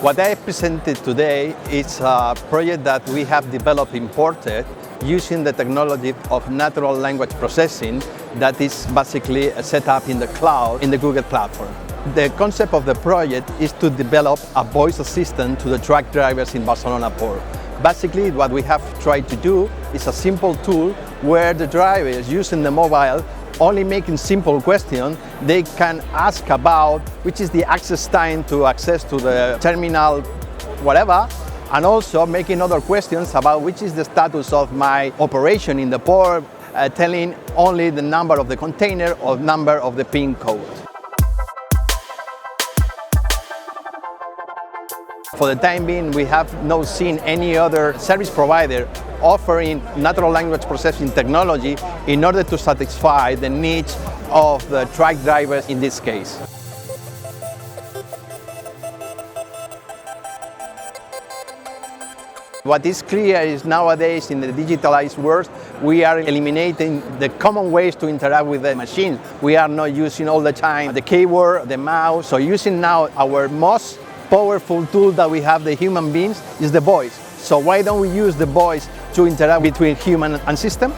What I presented today is a project that we have developed in Ported using the technology of natural language processing that is basically set up in the cloud in the Google platform. The concept of the project is to develop a voice assistant to the truck drivers in Barcelona port. Basically, what we have tried to do is a simple tool where the drivers using the mobile, only making simple questions, they can ask about which is the access time to access to the terminal, whatever, and also making other questions about which is the status of my operation in the port, telling only the number of the container or number of the PIN code. For the time being, we have not seen any other service provider offering natural language processing technology in order to satisfy the needs of the truck drivers in this case. What is clear is nowadays in the digitalized world, we are eliminating the common ways to interact with the machine. We are not using all the time the keyboard, the mouse, so using now our most powerful tool that we have, the human beings, is the voice. So why don't we use the voice to interact between human and system?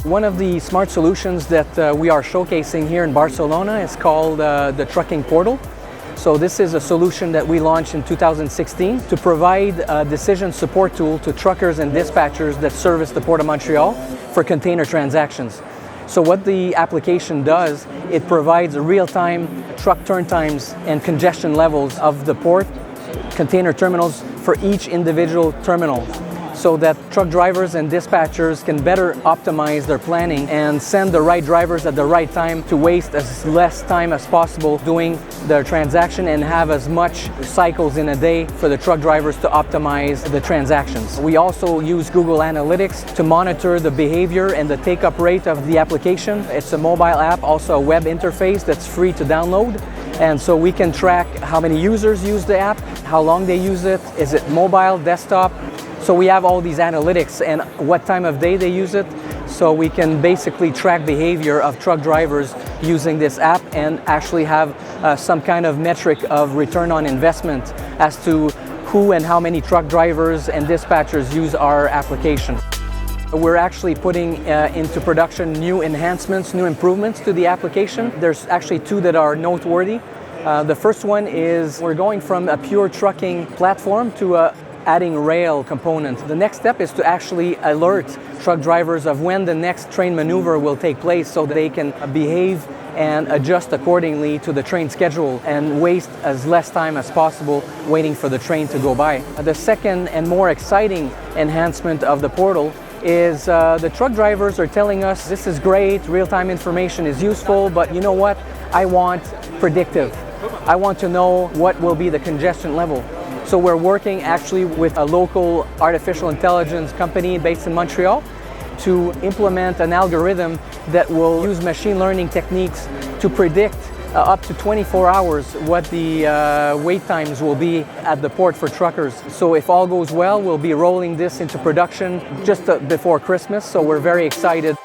One of the smart solutions that we are showcasing here in Barcelona is called the Trucking Portal. So this is a solution that we launched in 2016 to provide a decision support tool to truckers and dispatchers that service the Port of Montreal for container transactions. So what the application does, it provides real-time truck turn times and congestion levels of the port container terminals for each individual terminal, so that truck drivers and dispatchers can better optimize their planning and send the right drivers at the right time to waste as less time as possible doing their transaction and have as much cycles in a day for the truck drivers to optimize the transactions. We also use Google Analytics to monitor the behavior and the take-up rate of the application. It's a mobile app, also a web interface that's free to download. And so we can track how many users use the app, how long they use it, is it mobile, desktop. So we have all these analytics and what time of day they use it, so we can basically track behavior of truck drivers using this app and actually have some kind of metric of return on investment as to who and how many truck drivers and dispatchers use our application. We're actually putting into production new enhancements, new improvements to the application. There's actually two that are noteworthy. The first one is we're going from a pure trucking platform to adding rail component. The next step is to actually alert truck drivers of when the next train maneuver will take place so they can behave and adjust accordingly to the train schedule and waste as less time as possible waiting for the train to go by. The second and more exciting enhancement of the portal is the truck drivers are telling us this is great, real-time information is useful, but you know what? I want predictive. I want to know what will be the congestion level. So we're working actually with a local artificial intelligence company based in Montreal to implement an algorithm that will use machine learning techniques to predict up to 24 hours what the wait times will be at the port for truckers. So if all goes well, we'll be rolling this into production just before Christmas, so we're very excited.